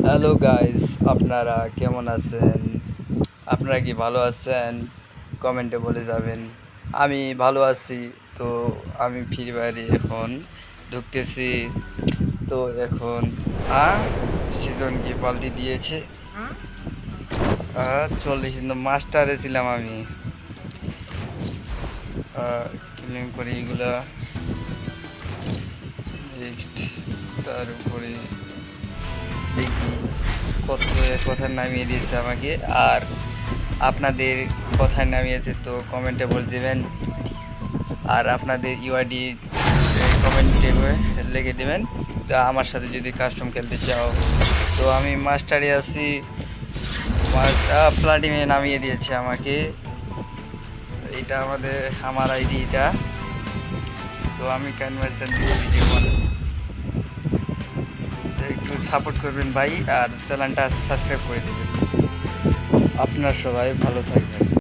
Hello guys, আপনারা কেমন আছেন? আপনারা কি ভালো আছেন? কমেন্টে বলে যাবেন। আমি ভালো আছি। তো আমি ফ্রি ফায়ারে এখন ঢুকতেছি। তো এখন সিজন কি পাল্টি দিয়েছে। 40 মাস্টারে ছিলাম আমি। ক্লেম করি এগুলা নেক্সট। তার উপরে দেখি কত কোথায় নামিয়ে দিয়েছে আমাকে, আর আপনাদের কোথায় নামিয়েছে তো কমেন্টে বলে দেবেন। আর আপনাদের ইউআইডি কমেন্টে লিখে দেবেন। তো আমার সাথে যদি কাস্টম খেলতে চাও, তো আমি মাস্টারে আছি। প্লাটিমে নামিয়ে দিয়েছে আমাকে। এটা আমার আইডি এটা। তো আমি কনভার্সন দিয়ে ভিডিও বানাই। একটু সাপোর্ট করবেন ভাই, আর চ্যানেলটা সাবস্ক্রাইব করে দেবেন। আপনার সবাই ভালো থাকবেন।